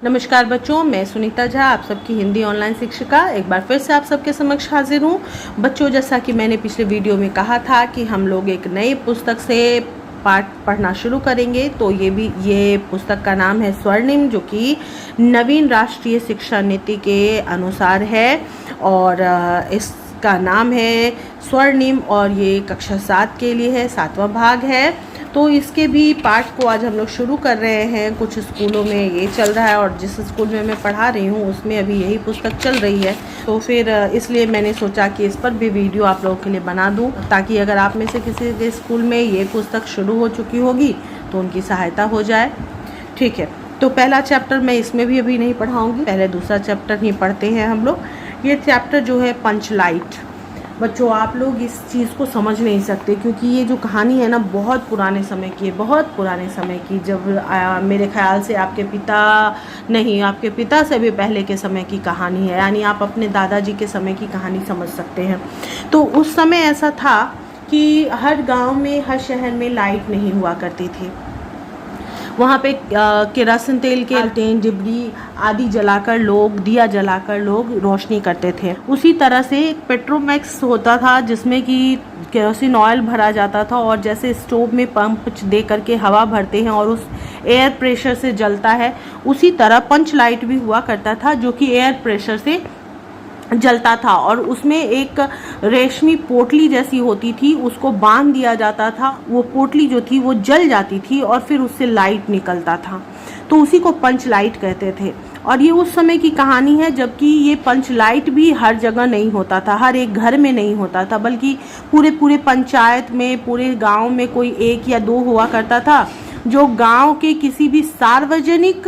नमस्कार बच्चों, मैं सुनीता झा, आप सबकी हिंदी ऑनलाइन शिक्षिका एक बार फिर से आप सबके समक्ष हाजिर हूँ। बच्चों, जैसा कि मैंने पिछले वीडियो में कहा था कि हम लोग एक नई पुस्तक से पाठ पढ़ना शुरू करेंगे। तो ये पुस्तक का नाम है स्वर्णिम, जो कि नवीन राष्ट्रीय शिक्षा नीति के अनुसार है और इसका नाम है स्वर्णिम और ये कक्षा 7 के लिए है, 7वां भाग है। तो इसके भी पाठ को आज हम लोग शुरू कर रहे हैं। कुछ स्कूलों में ये चल रहा है और जिस स्कूल में मैं पढ़ा रही हूँ उसमें अभी यही पुस्तक चल रही है। तो फिर इसलिए मैंने सोचा कि इस पर भी वीडियो आप लोगों के लिए बना दूँ, ताकि अगर आप में से किसी के स्कूल में ये पुस्तक शुरू हो चुकी होगी तो उनकी सहायता हो जाए। ठीक है, तो पहला चैप्टर मैं इसमें भी अभी नहीं पढ़ाऊँगी, पहले दूसरा चैप्टर ही पढ़ते हैं हम लोग। ये चैप्टर जो है पंचलाइट। बच्चों, आप लोग इस चीज़ को समझ नहीं सकते क्योंकि ये जो कहानी है ना, बहुत पुराने समय की है, बहुत पुराने समय की। जब मेरे ख्याल से आपके पिता से भी पहले के समय की कहानी है, यानी आप अपने दादाजी के समय की कहानी समझ सकते हैं। तो उस समय ऐसा था कि हर गांव में, हर शहर में लाइट नहीं हुआ करती थी। वहाँ पे केरोसिन तेल के टेन डिबरी आदि जलाकर लोग, दिया जलाकर लोग रोशनी करते थे। उसी तरह से एक पेट्रोमैक्स होता था जिसमें कि केरोसिन ऑयल भरा जाता था और जैसे स्टोव में पंप दे करके हवा भरते हैं और उस एयर प्रेशर से जलता है, उसी तरह पंच लाइट भी हुआ करता था जो कि एयर प्रेशर से जलता था और उसमें एक रेशमी पोटली जैसी होती थी, उसको बांध दिया जाता था। वो पोटली जो थी वो जल जाती थी और फिर उससे लाइट निकलता था, तो उसी को पंच लाइट कहते थे। और ये उस समय की कहानी है जबकि ये पंच लाइट भी हर जगह नहीं होता था, हर एक घर में नहीं होता था, बल्कि पूरे पंचायत में, पूरे गांव में कोई 1 या 2 हुआ करता था, जो गांव के किसी भी सार्वजनिक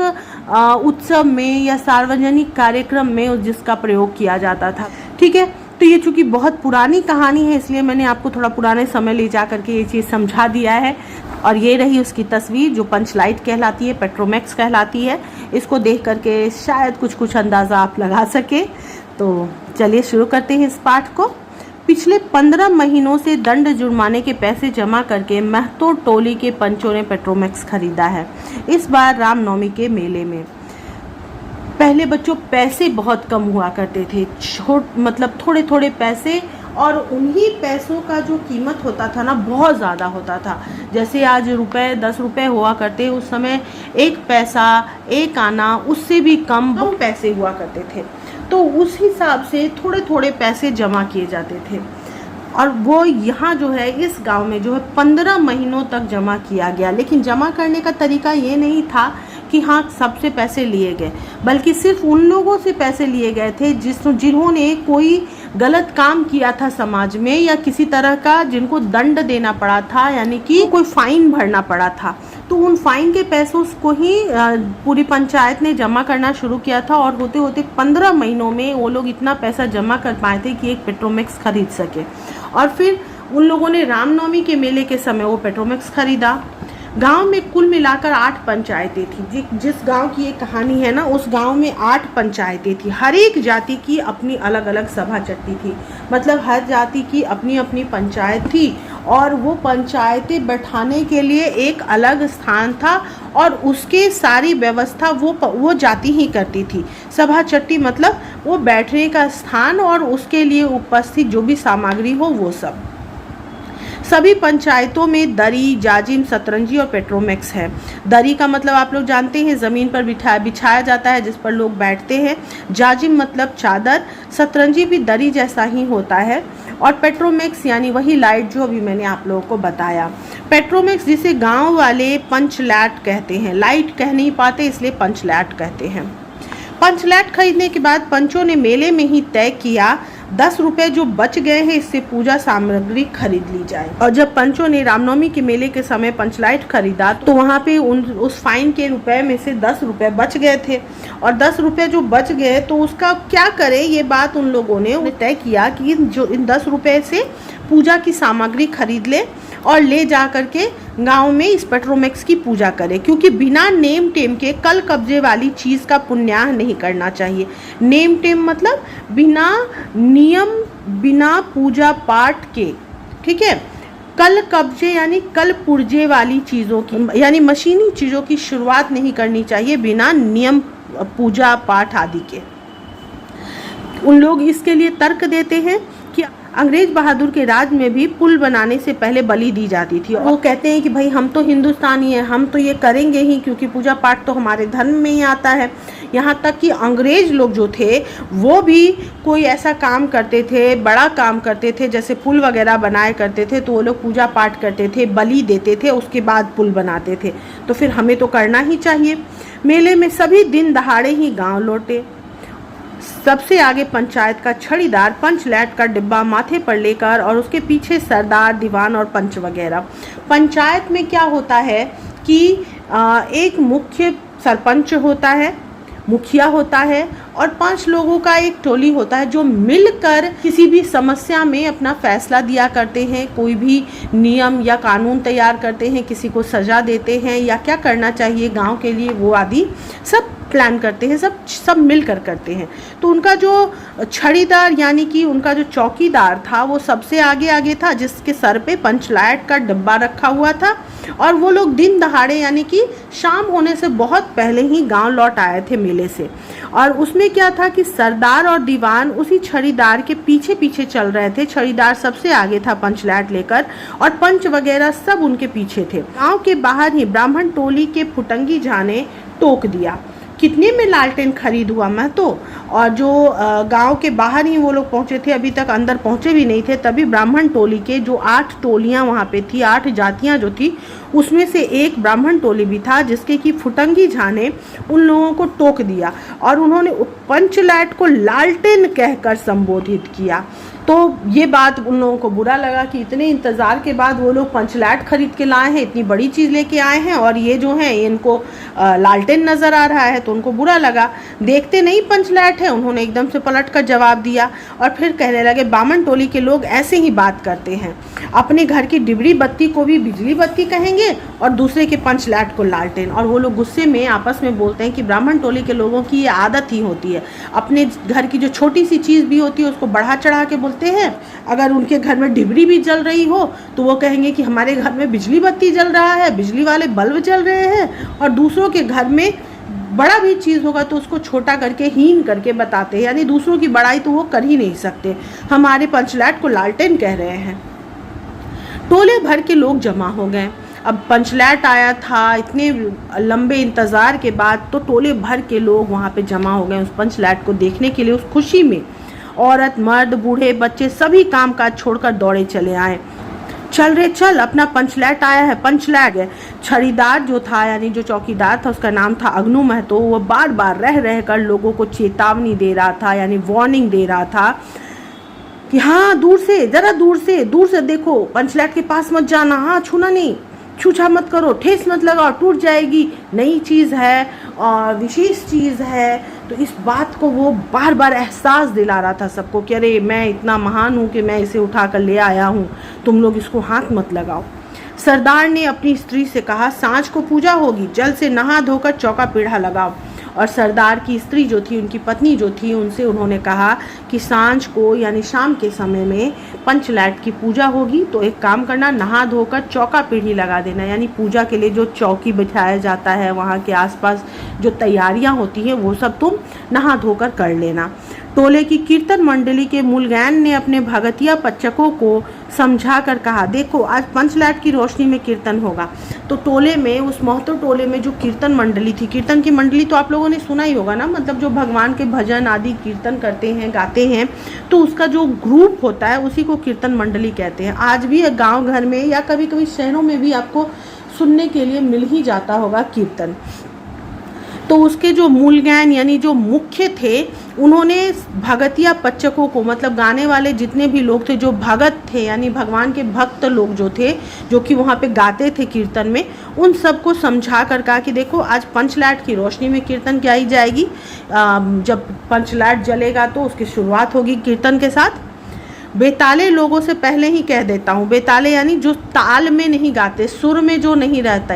उत्सव में या सार्वजनिक कार्यक्रम में जिसका प्रयोग किया जाता था। ठीक है, तो ये चूंकि बहुत पुरानी कहानी है इसलिए मैंने आपको थोड़ा पुराने समय ले जा करके ये चीज़ समझा दिया है। और ये रही उसकी तस्वीर जो पंच लाइट कहलाती है, पेट्रोमैक्स कहलाती है। इसको देख करके शायद कुछ अंदाज़ा आप लगा सके। तो चलिए शुरू करते हैं इस पाठ को। पिछले 15 महीनों से दंड जुर्माने के पैसे जमा करके महतो टोली के पंचों ने पेट्रोमैक्स खरीदा है, इस बार रामनवमी के मेले में। पहले बच्चों पैसे बहुत कम हुआ करते थे, मतलब थोड़े थोड़े पैसे, और उन्हीं पैसों का जो कीमत होता था ना, बहुत ज़्यादा होता था। जैसे आज रुपए 10 रुपए हुआ करते, उस समय 1 पैसा, 1 आना, उससे भी कम पैसे हुआ करते थे। तो उस हिसाब से थोड़े थोड़े पैसे जमा किए जाते थे और वो यहाँ जो है इस गांव में जो है 15 महीनों तक जमा किया गया। लेकिन जमा करने का तरीका ये नहीं था कि हाँ सबसे पैसे लिए गए, बल्कि सिर्फ उन लोगों से पैसे लिए गए थे जिन्होंने कोई गलत काम किया था समाज में, या किसी तरह का जिनको दंड देना पड़ा था, यानी कि कोई फाइन भरना पड़ा था। तो उन फाइन के पैसों को ही पूरी पंचायत ने जमा करना शुरू किया था और होते होते 15 महीनों में वो लोग इतना पैसा जमा कर पाए थे कि एक पेट्रोमैक्स खरीद सके। और फिर उन लोगों ने रामनवमी के मेले के समय वो पेट्रोमैक्स खरीदा। गांव में कुल मिलाकर 8 पंचायतें थी। जिस गांव की ये कहानी है ना, उस गांव में 8 पंचायतें थी। हर एक जाति की अपनी अलग अलग सभा चट्टी थी, मतलब हर जाति की अपनी अपनी पंचायत थी और वो पंचायतें बैठाने के लिए एक अलग स्थान था और उसके सारी व्यवस्था वो जाति ही करती थी। सभा चट्टी मतलब वो बैठने का स्थान और उसके लिए उपस्थित जो भी सामग्री हो वो सब। सभी पंचायतों में दरी, जाजिम, सतरंजी और पेट्रोमैक्स है। दरी का मतलब आप लोग जानते हैं, ज़मीन पर बिछाया जाता है जिस पर लोग बैठते हैं। जाजिम मतलब चादर, सतरंजी भी दरी जैसा ही होता है, और पेट्रोमैक्स यानी वही लाइट जो अभी मैंने आप लोगों को बताया। पेट्रोमैक्स जिसे गांव वाले पंच लाइट कहते हैं, लाइट कह नहीं पाते इसलिए पंच लाइट कहते हैं। पंच लाइट खरीदने के बाद पंचों ने मेले में ही तय किया 10 रुपए जो बच गए हैं इससे पूजा सामग्री खरीद ली जाए। और जब पंचों ने रामनवमी के मेले के समय पंचलाइट खरीदा तो वहाँ पे उस फाइन के रुपए में से 10 रुपए बच गए थे, और 10 रुपए जो बच गए तो उसका क्या करें, ये बात उन लोगों ने तय किया कि जो इन 10 रुपए से पूजा की सामग्री खरीद ले और ले जा करके गांव में इस पेट्रोमैक्स की पूजा करे, क्योंकि बिना नेम टेम के कल कब्जे वाली चीज़ का पुण्याह नहीं करना चाहिए। नेम टेम मतलब बिना नियम, बिना पूजा पाठ के, ठीक है। कल कब्जे यानी कल पुर्जे वाली चीज़ों की, यानी मशीनी चीज़ों की शुरुआत नहीं करनी चाहिए बिना नियम पूजा पाठ आदि के। उन लोग इसके लिए तर्क देते हैं कि अंग्रेज बहादुर के राज में भी पुल बनाने से पहले बलि दी जाती थी। वो कहते हैं कि भाई हम तो हिंदुस्तानी हैं, हम तो ये करेंगे ही, क्योंकि पूजा पाठ तो हमारे धर्म में ही आता है। यहाँ तक कि अंग्रेज लोग जो थे वो भी कोई ऐसा काम करते थे, बड़ा काम करते थे, जैसे पुल वगैरह बनाए करते थे, तो वो लोग पूजा पाठ करते थे, बलि देते थे, उसके बाद पुल बनाते थे। तो फिर हमें तो करना ही चाहिए। मेले में सभी दिन दहाड़े ही गाँव लौटे। सबसे आगे पंचायत का छड़ीदार पंच लैट का डिब्बा माथे पर लेकर, और उसके पीछे सरदार, दीवान और पंच वगैरह। पंचायत में क्या होता है कि एक मुख्य सरपंच होता है, मुखिया होता है, और 5 लोगों का एक टोली होता है जो मिलकर किसी भी समस्या में अपना फैसला दिया करते हैं, कोई भी नियम या कानून तैयार करते हैं, किसी को सज़ा देते हैं या क्या करना चाहिए गांव के लिए वो आदि सब प्लान करते हैं, सब मिलकर करते हैं। तो उनका जो छड़ीदार यानी कि उनका जो चौकीदार था वो सबसे आगे था, जिसके सर पे पंचलाट का डिब्बा रखा हुआ था, और वो लोग दिन दहाड़े यानी कि शाम होने से बहुत पहले ही गांव लौट आए थे मेले से। और उसमें क्या था कि सरदार और दीवान उसी छड़ीदार के पीछे पीछे चल रहे थे। छड़ीदार सबसे आगे था पंचलाट लेकर, और पंच वगैरह सब उनके पीछे थे। गांव के बाहर ही ब्राह्मण टोली के फुटंगी झा ने टोक दिया, कितने में लालटेन खरीद हुआ मैं तो। और जो गांव के बाहर ही वो लोग पहुंचे थे, अभी तक अंदर पहुंचे भी नहीं थे, तभी ब्राह्मण टोली के जो 8 टोलियां वहां पे थी, 8 जातियां जो थी, उसमें से एक ब्राह्मण टोली भी था, जिसके कि फुटंगी झा ने उन लोगों को टोक दिया और उन्होंने पंचलैट को लालटेन कहकर संबोधित किया। तो ये बात उन लोगों को बुरा लगा कि इतने इंतज़ार के बाद वो लोग पंचलैट खरीद के लाए हैं, इतनी बड़ी चीज़ लेके आए हैं, और ये जो है इनको लालटेन नज़र आ रहा है, तो उनको बुरा लगा। देखते नहीं पंचलैट है, उन्होंने एकदम से पलट कर जवाब दिया और फिर कहने लगे, बामन टोली के लोग ऐसे ही बात करते हैं, अपने घर की डिबरी बत्ती को भी बिजली बत्ती कहेंगे और दूसरे के पंचलैट को लालटेन। और वो लोग गुस्से में आपस में बोलते हैं कि ब्राह्मण टोली के लोगों की ये आदत ही होती है, अपने घर की जो छोटी सी चीज़ भी होती है उसको बढ़ा चढ़ा के बोलते हैं। अगर उनके घर में डिबरी भी जल रही हो तो वो कहेंगे कि हमारे घर में बिजली बत्ती जल रहा है, बिजली वाले बल्ब जल रहे हैं, और दूसरों के घर में बड़ा भी चीज़ होगा तो उसको छोटा करके, हीन करके बताते हैं, यानी दूसरों की बड़ाई तो वो कर ही नहीं सकते, हमारे पंचलैट को लालटेन कह रहे हैं। टोले भर के लोग जमा हो गए। अब पंचलैट आया था, इतने लंबे इंतज़ार के बाद, तो टोले भर के लोग वहाँ पे जमा हो गए उस पंचलैट को देखने के लिए। उस खुशी में औरत, मर्द, बूढ़े, बच्चे सभी काम काज छोड़कर दौड़े चले आए। चल रे चल, अपना पंचलैट आया है, पंचलैट है। छड़ीदार जो था यानी जो चौकीदार था, उसका नाम था अग्नू महतो, वो बार बार रह कर लोगों को चेतावनी दे रहा था, यानी वार्निंग दे रहा था कि हाँ दूर से, जरा दूर से देखो, पंचलैट के पास मत जाना, हाँ छूना नहीं, छूछा मत करो, ठेस मत लगाओ, टूट जाएगी, नई चीज़ है और विशेष चीज़ है। तो इस बात को वो बार बार एहसास दिला रहा था सबको कि अरे मैं इतना महान हूँ कि मैं इसे उठा कर ले आया हूँ, तुम लोग इसको हाथ मत लगाओ। सरदार ने अपनी स्त्री से कहा, सांझ को पूजा होगी, जल से नहा धोकर चौका पीढ़ा लगाओ। और सरदार की स्त्री जो थी, उनकी पत्नी जो थी, उनसे उन्होंने कहा कि सांझ को यानी शाम के समय में पंचलैट की पूजा होगी, तो एक काम करना, नहा धोकर चौका पीढ़ी लगा देना, यानी पूजा के लिए जो चौकी बिठाया जाता है, वहाँ के आसपास जो तैयारियाँ होती हैं वो सब तुम नहा धोकर कर लेना। टोले की कीर्तन मंडली के मूलगैन ने अपने भगतिया पच्चकों को समझा कर कहा, देखो आज पंचलैट की रोशनी में कीर्तन होगा। तो टोले में, उस महतो टोले में जो कीर्तन मंडली थी, कीर्तन की मंडली तो आप लोगों ने सुना ही होगा ना, मतलब जो भगवान के भजन आदि कीर्तन करते हैं, गाते हैं, तो उसका जो ग्रुप होता है उसी को कीर्तन मंडली कहते हैं। आज भी गाँव घर में या कभी कभी शहरों में भी आपको सुनने के लिए मिल ही जाता होगा कीर्तन। तो उसके जो मूलगैन यानी जो मुख्य थे, उन्होंने भगतिया पच्चकों को, मतलब गाने वाले जितने भी लोग थे, जो भगत थे यानी भगवान के भक्त लोग जो थे, जो कि वहाँ पे गाते थे कीर्तन में, उन सबको समझा कर कहा कि देखो आज पंचलैट की रोशनी में कीर्तन गाई जाएगी। जब पंचलैट जलेगा तो उसकी शुरुआत होगी कीर्तन के साथ। बेताले लोगों से पहले ही कह देता हूँ, बेताले यानी जो ताल में नहीं गाते, सुर में जो नहीं रहते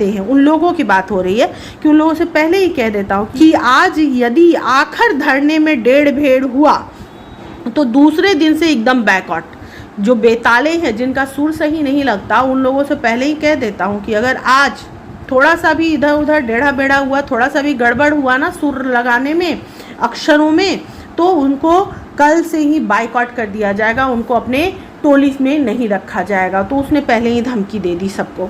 हैं, उन लोगों की बात हो रही है कि उन लोगों से पहले ही कह देता हूँ कि आज यदि आखिर धरने में 1.5 भेड़ हुआ तो दूसरे दिन से एकदम बैकआउट। जो बेताले हैं, जिनका सुर सही नहीं लगता, उन लोगों से पहले ही कह देता हूँ कि अगर आज थोड़ा सा भी इधर उधर टेढ़ा बेढ़ा हुआ, थोड़ा सा भी गड़बड़ हुआ ना सुर लगाने में, अक्षरों में, तो उनको कल से ही बाइकआउट कर दिया जाएगा, उनको अपने टोली में नहीं रखा जाएगा। तो उसने पहले ही धमकी दे दी सबको।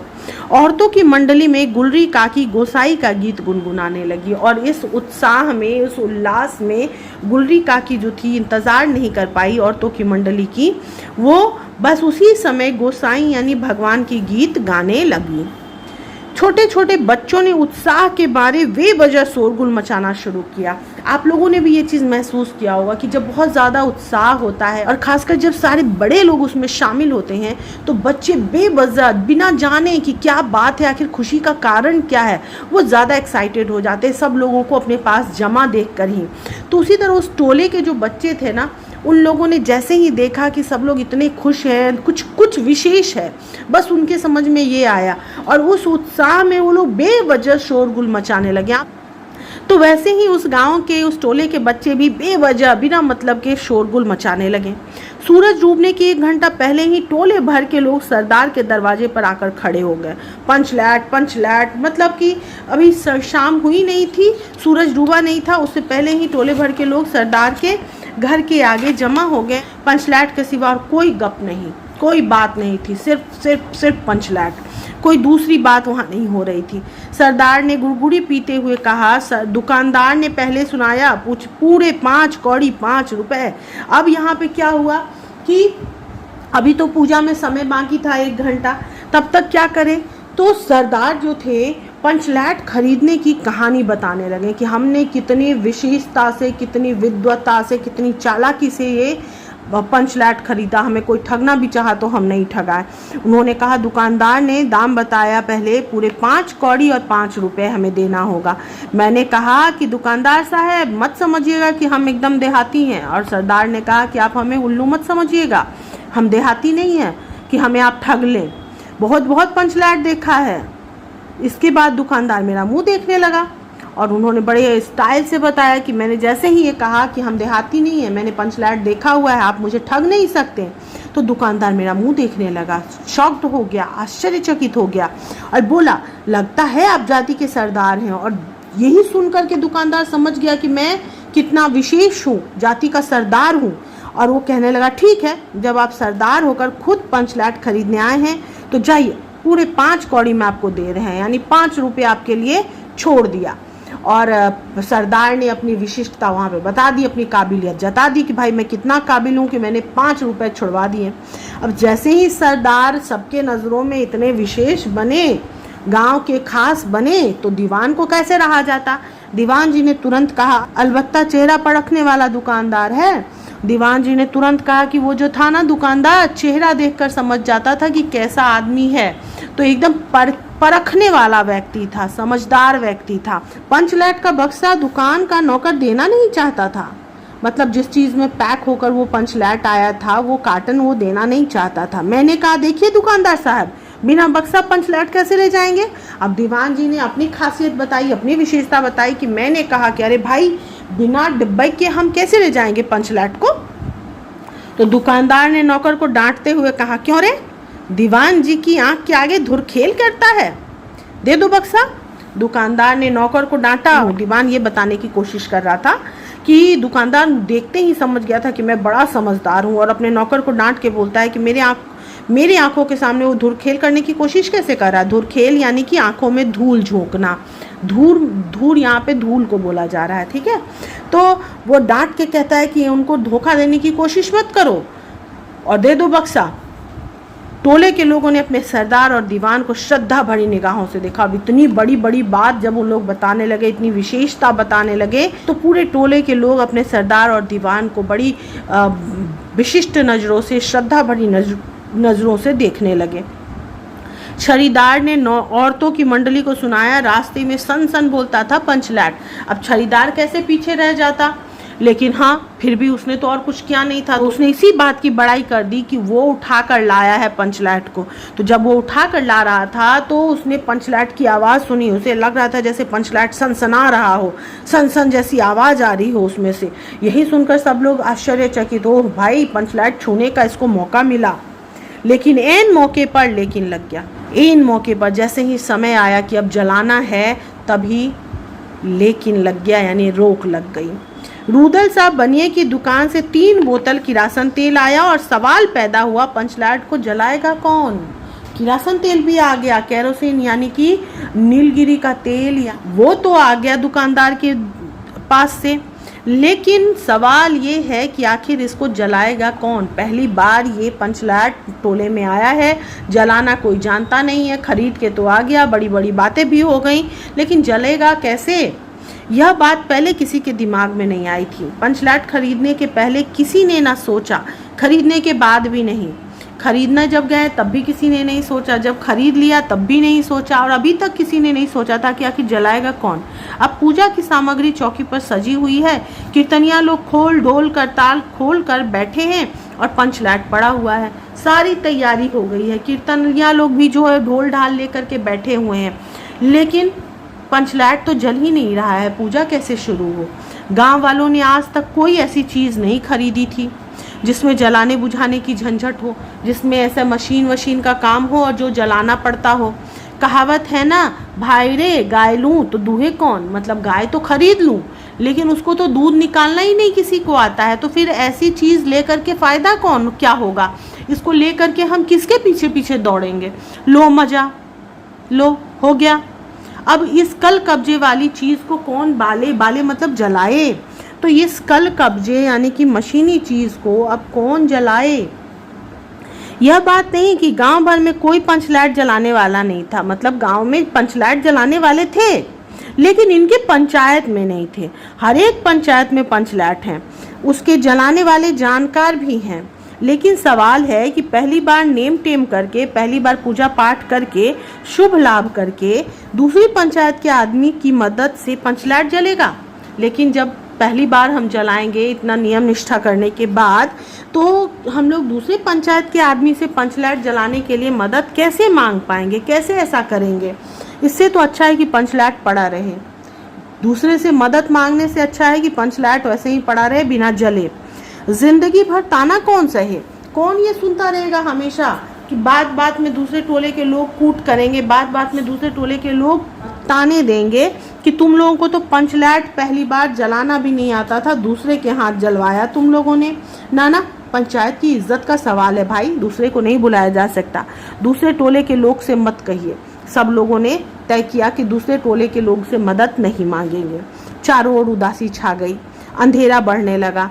औरतों की मंडली में गुलरी काकी गोसाई का गीत गुनगुनाने लगी और इस उत्साह में, इस उल्लास में गुलरी काकी जो थी इंतज़ार नहीं कर पाई औरतों की मंडली की, वो बस उसी समय गोसाई यानी भगवान की गीत गाने लगी। छोटे छोटे बच्चों ने उत्साह के मारे बेवजह शोरगुल मचाना शुरू किया। आप लोगों ने भी ये चीज़ महसूस किया होगा कि जब बहुत ज़्यादा उत्साह होता है और खासकर जब सारे बड़े लोग उसमें शामिल होते हैं तो बच्चे बेवजह बिना जाने कि क्या बात है, आखिर खुशी का कारण क्या है, वो ज़्यादा एक्साइटेड हो जाते हैं सब लोगों को अपने पास जमा देख कर ही। तो उसी तरह उस टोले के जो बच्चे थे ना, उन लोगों ने जैसे ही देखा कि सब लोग इतने खुश हैं, कुछ विशेष है, बस उनके समझ में ये आया और उस उत्साह में वो लोग बेवजह शोरगुल मचाने लगे। तो वैसे ही उस गांव के, उस टोले के बच्चे भी बेवजह बिना मतलब के शोरगुल मचाने लगे। सूरज डूबने के 1 घंटा पहले ही टोले भर के लोग सरदार के दरवाजे पर आकर खड़े हो गए। पंचलैट मतलब कि अभी शाम हुई नहीं थी, सूरज डूबा नहीं था, उससे पहले ही टोले भर के लोग सरदार के घर के आगे जमा हो गए। पंचलैट के सिवा और कोई गप नहीं, कोई बात नहीं थी, सिर्फ पंचलैट, कोई दूसरी बात वहाँ नहीं हो रही थी। सरदार ने गुड़गुड़ी पीते हुए कहा, दुकानदार ने पहले सुनाया पूरे 5 कौड़ी 5 रुपए। अब यहाँ पे क्या हुआ कि अभी तो पूजा में समय बाकी था 1 घंटा, तब तक क्या करें, तो सरदार जो थे पंचलैट खरीदने की कहानी बताने लगे कि हमने कितनी विशेषता से, कितनी विद्वता से, कितनी चालाकी से ये पंचलैट खरीदा, हमें कोई ठगना भी चाहा तो हम नहीं ठगाए। उन्होंने कहा, दुकानदार ने दाम बताया पहले पूरे 5 कौड़ी और 5 रुपए हमें देना होगा। मैंने कहा कि दुकानदार साहब मत समझिएगा कि हम एकदम देहाती हैं, और सरदार ने कहा कि आप हमें उल्लू मत समझिएगा, हम देहाती नहीं हैं कि हमें आप ठग लें, बहुत पंचलैट देखा है। इसके बाद दुकानदार मेरा मुंह देखने लगा और उन्होंने बड़े स्टाइल से बताया कि मैंने जैसे ही ये कहा कि हम देहाती नहीं है, मैंने पंचलैट देखा हुआ है, आप मुझे ठग नहीं सकते, तो दुकानदार मेरा मुंह देखने लगा, शॉक्ड हो गया, आश्चर्यचकित हो गया और बोला, लगता है आप जाति के सरदार हैं। और यही सुनकर के दुकानदार समझ गया कि मैं कितना विशेष हूँ, जाति का सरदार हूँ। और वो कहने लगा, ठीक है, जब आप सरदार होकर खुद पंचलैट खरीदने आए हैं तो जाइए, पूरे 5 कौड़ी में आपको दे रहे हैं, यानी 5 रुपये आपके लिए छोड़ दिया। और सरदार ने अपनी विशिष्टता वहाँ पे बता दी, अपनी काबिलियत जता दी कि भाई मैं कितना काबिल हूँ कि मैंने 5 रुपये छुड़वा दिए। अब जैसे ही सरदार सबके नज़रों में इतने विशेष बने, गांव के खास बने, तो दीवान को कैसे रहा जाता। दीवान जी ने तुरंत कहा, अलबत्ता चेहरा परखने वाला दुकानदार है। दीवान जी ने तुरंत कहा कि वो जो था ना दुकानदार, चेहरा देखकर समझ जाता था कि कैसा आदमी है, तो एकदम परखने वाला व्यक्ति था, समझदार व्यक्ति था। पंचलैट का बक्सा दुकान का नौकर देना नहीं चाहता था, मतलब जिस चीज़ में पैक होकर वो पंचलैट आया था वो कार्टन वो देना नहीं चाहता था। मैंने कहा, देखिए दुकानदार साहब, बिना बक्सा पंचलैट कैसे ले जाएंगे। अब दीवान जी ने अपनी खासियत बताई, अपनी विशेषता बताई कि मैंने कहा कि अरे भाई, बिना डिब्बे के हम कैसे ले जाएंगे पंचलैट को। तो दुकानदार ने नौकर को डांटते हुए कहा, क्यों रे, दीवान जी की आंख के आगे धुरखेल करता है, दे दो बक्सा। दुकानदार ने नौकर को डांटा। दीवान ये बताने की कोशिश कर रहा था कि दुकानदार देखते ही समझ गया था कि मैं बड़ा समझदार हूँ, और अपने नौकर को डांट के बोलता है कि मेरे आंखों के सामने वो धुरखेल करने की कोशिश कैसे कर रहा है। धुरखेल यानी कि आंखों में धूल झोंकना, धूल यहाँ पे धूल को बोला जा रहा है, ठीक है। तो वो डांट के कहता है कि उनको धोखा देने की कोशिश मत करो और दे दो बक्सा। टोले के लोगों ने अपने सरदार और दीवान को श्रद्धा भरी निगाहों से देखा। अब इतनी बड़ी बड़ी बात जब उन लोग बताने लगे, इतनी विशेषता बताने लगे, तो पूरे टोले के लोग अपने सरदार और दीवान को बड़ी विशिष्ट नज़रों से, श्रद्धा भरी नज़रों से देखने लगे। छरीदार ने औरतों की मंडली को सुनाया, रास्ते में सन बोलता था पंचलैट। अब छरीदार कैसे पीछे रह जाता, लेकिन हाँ, फिर भी उसने तो और कुछ किया नहीं था, तो उसने इसी बात की बड़ाई कर दी कि वो उठाकर लाया है पंचलैट को। तो जब वो उठाकर ला रहा था तो उसने पंचलैट की आवाज़ सुनी, उसे लग रहा था जैसे पंचलैट सनसना रहा हो, सन जैसी आवाज़ आ रही हो उसमें से। यही सुनकर सब लोग आश्चर्यचकित हो, भाई पंचलैट छूने का इसको मौका मिला। लेकिन ऐन मौके पर लेकिन लग गया। ऐन मौके पर जैसे ही समय आया कि अब जलाना है, तभी लेकिन लग गया, यानी रोक लग गई। रूदल साहब बनिए की दुकान से 3 बोतल किरासन तेल आया और सवाल पैदा हुआ, पंचलैट को जलाएगा कौन? किरासन तेल भी आ गया, केरोसिन यानी कि नीलगिरी का तेल, या वो तो आ गया दुकानदार के पास से। लेकिन सवाल ये है कि आखिर इसको जलाएगा कौन? पहली बार ये पंचलैट टोले में आया है, जलाना कोई जानता नहीं है, खरीद के तो आ गया, बड़ी बड़ी बातें भी हो गई, लेकिन जलेगा कैसे? यह बात पहले किसी के दिमाग में नहीं आई थी। पंचलैट खरीदने के पहले किसी ने ना सोचा, खरीदने के बाद भी नहीं। खरीदना जब गए तब भी किसी ने नहीं सोचा, जब खरीद लिया तब भी नहीं सोचा, और अभी तक किसी ने नहीं सोचा था कि आखिर जलाएगा कौन। अब पूजा की सामग्री चौकी पर सजी हुई है, कीर्तनिया लोग खोल ढोल कर ताल खोल कर बैठे हैं और पंचलैट पड़ा हुआ है। सारी तैयारी हो गई है, कीर्तनिया लोग भी जो है ढोल ढाल लेकर के बैठे हुए हैं, लेकिन पंचलैट तो जल ही नहीं रहा है। पूजा कैसे शुरू हो? गांव वालों ने आज तक कोई ऐसी चीज़ नहीं खरीदी थी जिसमें जलाने बुझाने की झंझट हो, जिसमें ऐसा मशीन का काम हो और जो जलाना पड़ता हो। कहावत है ना, भाई रे गाय लूँ तो दूहे कौन, मतलब गाय तो खरीद लूँ लेकिन उसको तो दूध निकालना ही नहीं किसी को आता है, तो फिर ऐसी चीज़ लेकर के फ़ायदा कौन, क्या होगा? इसको लेकर के हम किसके पीछे पीछे दौड़ेंगे? लो मज़ा, लो हो गया। अब इस कल कब्जे वाली चीज़ को कौन बाले मतलब जलाए? तो इस कल कब्जे यानी कि मशीनी चीज़ को अब कौन जलाए? यह बात नहीं कि गांव भर में कोई पंचलैट जलाने वाला नहीं था, मतलब गांव में पंचलैट जलाने वाले थे लेकिन इनके पंचायत में नहीं थे। हर एक पंचायत में पंचलैट हैं, उसके जलाने वाले जानकार भी हैं। लेकिन सवाल है कि पहली बार नेम टेम करके, पहली बार पूजा पाठ करके, शुभ लाभ करके दूसरी पंचायत के आदमी की मदद से पंचलैट जलेगा। लेकिन जब पहली बार हम जलाएंगे इतना नियम निष्ठा करने के बाद, तो हम लोग दूसरे पंचायत के आदमी से पंचलैट जलाने के लिए मदद कैसे मांग पाएंगे? कैसे ऐसा करेंगे? इससे तो अच्छा है कि पंचलैट पड़ा रहे। दूसरे से मदद मांगने से अच्छा है कि पंचलैट वैसे ही पड़ा रहे बिना जले। जिंदगी भर ताना कौन सहे? कौन ये सुनता रहेगा हमेशा कि बात बात में दूसरे टोले के लोग कूट करेंगे, बात बात में दूसरे टोले के लोग ताने देंगे कि तुम लोगों को तो पंचलैट पहली बार जलाना भी नहीं आता था, दूसरे के हाथ जलवाया तुम लोगों ने। ना, पंचायत की इज्जत का सवाल है भाई, दूसरे को नहीं बुलाया जा सकता। दूसरे टोले के लोग से मत कहिए। सब लोगों ने तय किया कि दूसरे टोले के लोग से मदद नहीं मांगेंगे। चारों ओर उदासी छा गई, अंधेरा बढ़ने लगा।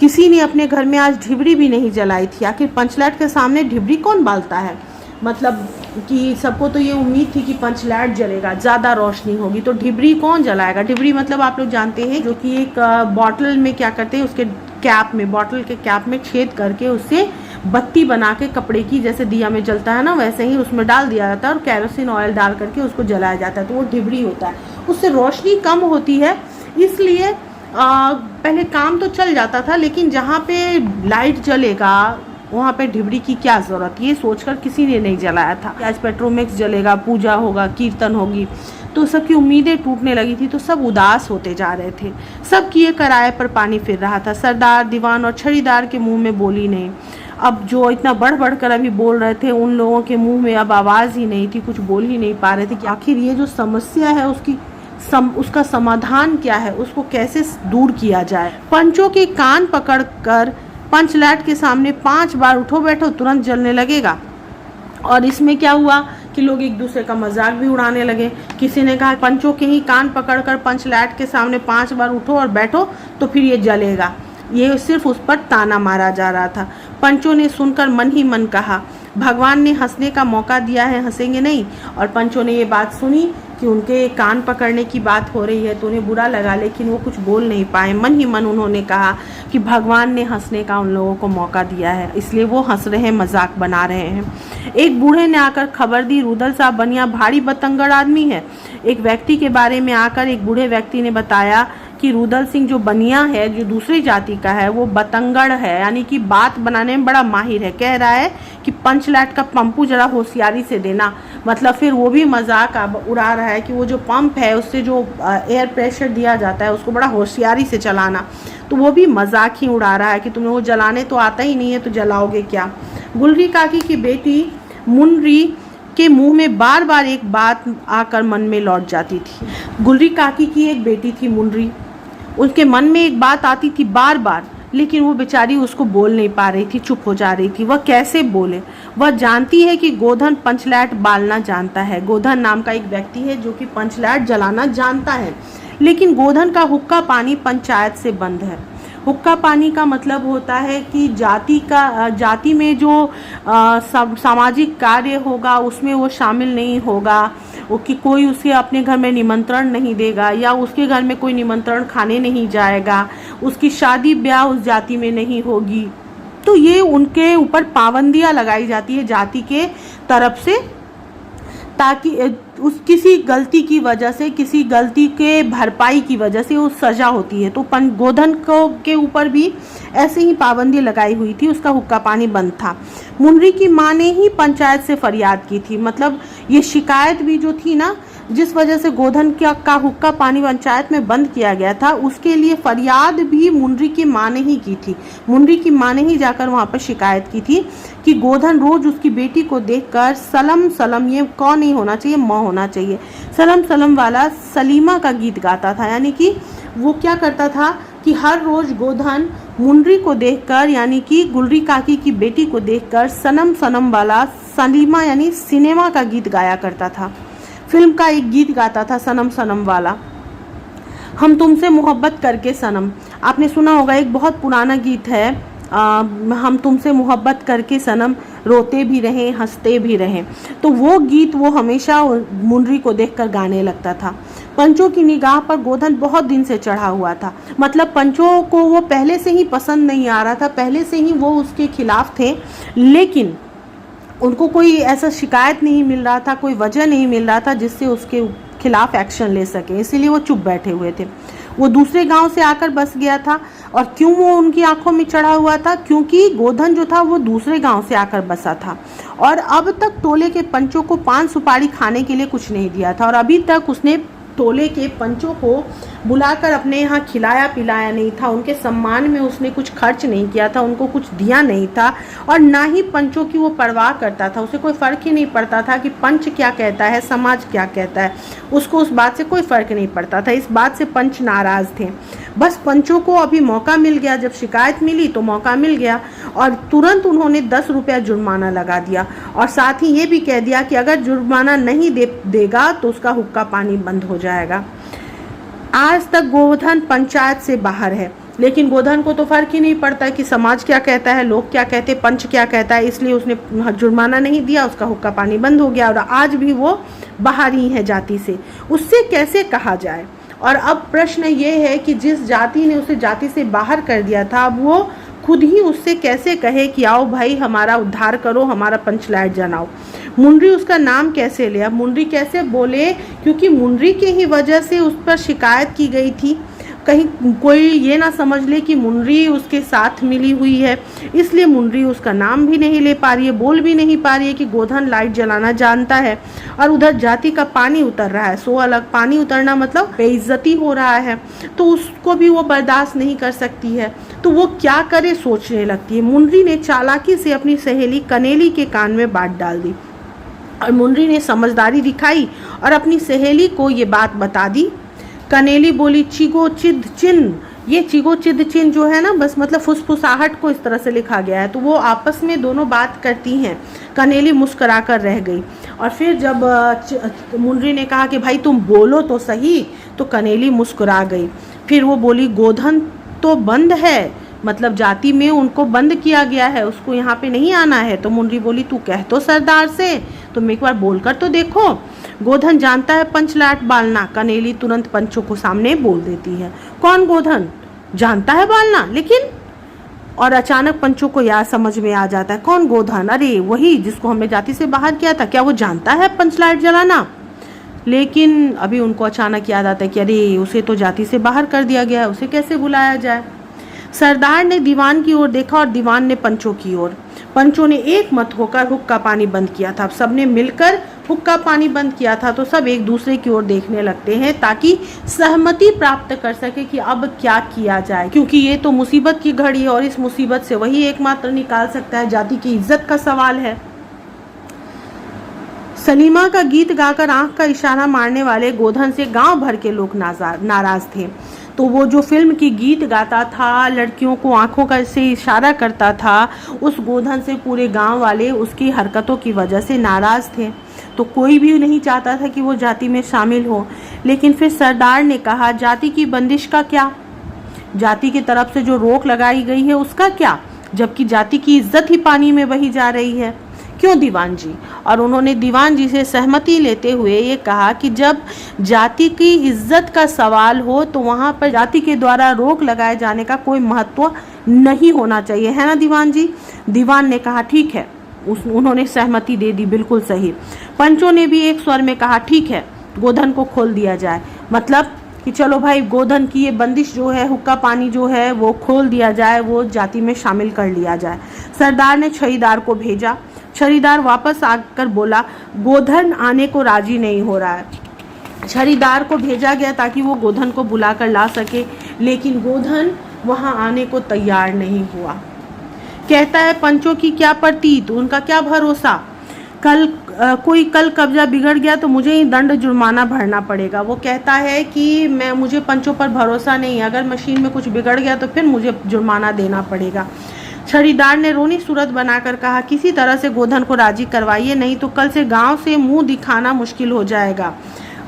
किसी ने अपने घर में आज ढिबरी भी नहीं जलाई थी। आखिर पंचलैट के सामने ढिबरी कौन बालता है? मतलब कि सबको तो ये उम्मीद थी कि पंचलैट जलेगा, ज़्यादा रोशनी होगी, तो ढिबरी कौन जलाएगा? ढिबरी मतलब आप लोग जानते हैं, जो कि एक बॉटल में क्या करते हैं, उसके कैप में, बॉटल के कैप में छेद करके उससे बत्ती बना के कपड़े की, जैसे दिया में जलता है ना, वैसे ही उसमें डाल दिया जाता है और केरोसिन ऑयल डाल करके उसको जलाया जाता है, तो वो ढिबरी होता है। उससे रोशनी कम होती है, इसलिए पहले काम तो चल जाता था, लेकिन जहाँ पे लाइट जलेगा वहाँ पे ढिबरी की क्या ज़रूरत, ये सोचकर किसी ने नहीं जलाया था। आज पेट्रोमेक्स जलेगा, पूजा होगा, कीर्तन होगी, तो सबकी उम्मीदें टूटने लगी थी, तो सब उदास होते जा रहे थे। सब किए कराए पर पानी फिर रहा था। सरदार, दीवान और छड़ीदार के मुंह में बोली नहीं। अब जो इतना बढ़ कर अभी बोल रहे थे, उन लोगों के मुंह में अब आवाज़ ही नहीं थी, कुछ बोल ही नहीं पा रहे थे कि आखिर ये जो समस्या है उसका समाधान क्या है, उसको कैसे दूर किया जाए। पंचों के कान पकड़कर पंचलैट के सामने 5 बार उठो बैठो, तुरंत जलने लगेगा। और इसमें क्या हुआ कि लोग एक दूसरे का मजाक भी उड़ाने लगे। किसी ने कहा पंचों के ही कान पकड़कर पंचलैट के सामने 5 बार उठो और बैठो तो फिर ये जलेगा। ये सिर्फ उस पर ताना मारा जा रहा था। पंचों ने सुनकर मन ही मन कहा, भगवान ने हंसने का मौका दिया है, हंसेंगे नहीं। और पंचों ने ये बात सुनी कि उनके कान पकड़ने की बात हो रही है, तो उन्हें बुरा लगा, लेकिन वो कुछ बोल नहीं पाए। मन ही मन उन्होंने कहा कि भगवान ने हंसने का उन लोगों को मौका दिया है, इसलिए वो हंस रहे हैं, मजाक बना रहे हैं। एक बूढ़े ने आकर खबर दी, रूदल साहब बनिया भारी बतंगड़ आदमी है। एक व्यक्ति के बारे में आकर एक बूढ़े व्यक्ति ने बताया कि रूदल सिंह जो बनिया है, जो दूसरी जाति का है, वो बतंगड़ है, यानी कि बात बनाने में बड़ा माहिर है। कह रहा है कि पंचलैट का पंपू जरा होशियारी से देना, मतलब फिर वो भी मजाक उड़ा रहा है कि वो जो पंप है उससे जो एयर प्रेशर दिया जाता है उसको बड़ा होशियारी से चलाना, तो वो भी मजाक ही उड़ा रहा है कि तुम्हें वो जलाने तो आता ही नहीं है तो जलाओगे क्या। गुलरी काकी की बेटी मुनरी के मुंह में बार बार एक बात आकर मन में लौट जाती थी। गुलरी काकी की एक बेटी थी मुनरी, उसके मन में एक बात आती थी बार बार, लेकिन वो बेचारी उसको बोल नहीं पा रही थी, चुप हो जा रही थी। वह कैसे बोले? वह जानती है कि गोधन पंचलैट बालना जानता है। गोधन नाम का एक व्यक्ति है जो कि पंचलैट जलाना जानता है, लेकिन गोधन का हुक्का पानी पंचायत से बंद है। हुक्का पानी का मतलब होता है कि जाति में जो सामाजिक कार्य होगा उसमें वो शामिल नहीं होगा, कि कोई उसे अपने घर में निमंत्रण नहीं देगा या उसके घर में कोई निमंत्रण खाने नहीं जाएगा, उसकी शादी ब्याह उस जाति में नहीं होगी। तो ये उनके ऊपर पाबंदियां लगाई जाती है जाति के तरफ से, ताकि उस किसी गलती की वजह से, किसी गलती के भरपाई की वजह से वो सजा होती है। तो गोधन को के ऊपर भी ऐसे ही पाबंदी लगाई हुई थी, उसका हुक्का पानी बंद था। मुनरी की माँ ने ही पंचायत से फरियाद की थी, मतलब ये शिकायत भी जो थी ना, जिस वजह से गोधन का हुक्का पानी पंचायत में बंद किया गया था, उसके लिए फरियाद भी मुनरी की माँ ने ही की थी। मुनरी की माँ ने ही जाकर वहाँ पर शिकायत की थी कि गोधन रोज उसकी बेटी को देखकर सलम सलम, ये कौ नहीं होना चाहिए, मौ होना चाहिए, सलम सलम वाला सलीमा का गीत गाता था। यानी कि वो क्या करता था कि हर रोज गोधन मुनरी को देखकर, यानी कि गुलरी काकी की बेटी को देखकर सनम सनम वाला सलीमा यानी सिनेमा का गीत गाया करता था। फिल्म का एक गीत गाता था सनम सनम वाला, हम तुमसे मोहब्बत करके सनम। आपने सुना होगा, एक बहुत पुराना गीत है, हम तुमसे मोहब्बत करके सनम, रोते भी रहें हंसते भी रहें। तो वो गीत वो हमेशा मुनरी को देखकर गाने लगता था। पंचों की निगाह पर गोधन बहुत दिन से चढ़ा हुआ था, मतलब पंचों को वो पहले से ही पसंद नहीं आ रहा था, पहले से ही वो उसके खिलाफ थे, लेकिन उनको कोई ऐसा शिकायत नहीं मिल रहा था, कोई वजह नहीं मिल रहा था जिससे उसके खिलाफ एक्शन ले सके, इसीलिए वो चुप बैठे हुए थे। वो दूसरे गांव से आकर बस गया था, और क्यों वो उनकी आंखों में चढ़ा हुआ था? क्योंकि गोधन जो था वो दूसरे गांव से आकर बसा था और अब तक टोले के पंचों को पान सुपारी खाने के लिए कुछ नहीं दिया था, और अभी तक उसने टोले के पंचों को बुलाकर अपने यहाँ खिलाया पिलाया नहीं था, उनके सम्मान में उसने कुछ खर्च नहीं किया था, उनको कुछ दिया नहीं था, और ना ही पंचों की वो परवाह करता था। उसे कोई फ़र्क ही नहीं पड़ता था कि पंच क्या कहता है, समाज क्या कहता है, उसको उस बात से कोई फ़र्क नहीं पड़ता था। इस बात से पंच नाराज़ थे। बस पंचों को अभी मौका मिल गया, जब शिकायत मिली तो मौका मिल गया, और तुरंत उन्होंने 10 रुपया जुर्माना लगा दिया, और साथ ही ये भी कह दिया कि अगर जुर्माना नहीं देगा तो उसका हुक्का पानी बंद हो जाएगा। आज तक गोधन पंचायत से बाहर है, लेकिन गोधन को तो फर्क ही नहीं पड़ता कि समाज क्या कहता है, लोग क्या कहते, पंच क्या कहता है, इसलिए उसने जुर्माना नहीं दिया, उसका हुक्का पानी बंद हो गया, और आज भी वो बाहर ही है जाति से। उससे कैसे कहा जाए? और अब प्रश्न ये है कि जिस जाति ने उसे जाति से बाहर कर दिया था, अब वो खुद ही उससे कैसे कहे कि आओ भाई हमारा उद्धार करो, हमारा पंचलैट जलाओ। मुनरी उसका नाम कैसे ले? अब मुनरी कैसे बोले? क्योंकि मुनरी के ही वजह से उस पर शिकायत की गई थी, कहीं कोई ये ना समझ ले कि मुनरी उसके साथ मिली हुई है, इसलिए मुनरी उसका नाम भी नहीं ले पा रही है, बोल भी नहीं पा रही है कि गोधन लाइट जलाना जानता है, और उधर जाति का पानी उतर रहा है। सो अलग पानी उतरना मतलब बेइज्जती हो रहा है, तो उसको भी वो बर्दाश्त नहीं कर सकती है, तो वो क्या करे सोचने लगती है। मुनरी ने चालाकी से अपनी सहेली कनेली के कान में बात डाल दी, और मुनरी ने समझदारी दिखाई और अपनी सहेली को ये बात बता दी। कनेली बोली, चिगो चिद चिन्ह। ये चिगो चिद चिन्ह जो है ना, बस मतलब फुसफुसाहट को इस तरह से लिखा गया है, तो वो आपस में दोनों बात करती हैं। कनेली मुस्कुराकर रह गई, और फिर जब मुनरी ने कहा कि भाई तुम बोलो तो सही, तो कनेली मुस्कुरा गई। फिर वो बोली, गोधन तो बंद है, मतलब जाति में उनको बंद किया गया है, उसको यहाँ पे नहीं आना है। तो मुनरी बोली, तू कह तो सरदार से, तुम एक बार बोलकर तो देखो, गोधन जानता है पंचलैट बालना। कनेली तुरंत पंचों को सामने बोल देती है, कौन गोधन जानता है बालना? लेकिन और अचानक पंचों को याद समझ में आ जाता है, कौन गोधन? अरे वही जिसको हमने जाति से बाहर किया था, क्या वो जानता है पंचलैट जलाना? लेकिन अभी उनको अचानक याद आता है कि अरे उसे तो जाति से बाहर कर दिया गया है, उसे कैसे बुलाया जाए। सरदार ने दीवान की ओर देखा और दीवान ने पंचों की ओर। पंचों ने एक मत होकर हुक्का पानी बंद किया था। अब सबने मिलकर हुक्का पानी बंद किया था तो सब एक दूसरे की ओर देखने लगते हैं ताकि सहमति प्राप्त कर सके कि अब क्या किया जाए, क्योंकि ये तो मुसीबत की घड़ी है और इस मुसीबत से वही एकमात्र निकाल सकता है। जाति की इज्जत का सवाल है। सलीमा का गीत गाकर आंख का इशारा मारने वाले गोधन से गांव भर के लोग नाराज थे। तो वो जो फिल्म की गीत गाता था, लड़कियों को आंखों का से इशारा करता था, उस गोधन से पूरे गांव वाले उसकी हरकतों की वजह से नाराज थे। तो कोई भी नहीं चाहता था कि वो जाति में शामिल हो। लेकिन फिर सरदार ने कहा, जाति की बंदिश का क्या, जाति की तरफ से जो रोक लगाई गई है उसका क्या, जबकि जाति की इज्जत ही पानी में बही जा रही है। क्यों दीवान जी? और उन्होंने दीवान जी से सहमति लेते हुए ये कहा कि जब जाति की इज्जत का सवाल हो तो वहाँ पर जाति के द्वारा रोक लगाए जाने का कोई महत्व नहीं होना चाहिए, है ना दीवान जी? दीवान ने कहा ठीक है, उन्होंने सहमति दे दी, बिल्कुल सही। पंचों ने भी एक स्वर में कहा ठीक है, गोधन को खोल दिया जाए। मतलब कि चलो भाई, गोधन की ये बंदिश जो है, हुक्का पानी जो है वो खोल दिया जाए, वो जाति में शामिल कर लिया जाए। सरदार ने छड़ीदार को भेजा। छड़ीदार वापस आकर बोला, गोधन आने को राजी नहीं हो रहा है। छड़ीदार को भेजा गया ताकि वो गोधन को बुलाकर ला सके, लेकिन गोधन वहां आने को तैयार नहीं हुआ। कहता है, पंचों की क्या प्रतीत, उनका क्या भरोसा, कोई कल कब्जा बिगड़ गया तो मुझे ही दंड जुर्माना भरना पड़ेगा। वो कहता है कि मुझे पंचों पर भरोसा नहीं है, अगर मशीन में कुछ बिगड़ गया तो फिर मुझे जुर्माना देना पड़ेगा। छड़ीदार ने रोनी सूरत बनाकर कहा, किसी तरह से गोधन को राजी करवाइए, नहीं तो कल से गांव से मुंह दिखाना मुश्किल हो जाएगा।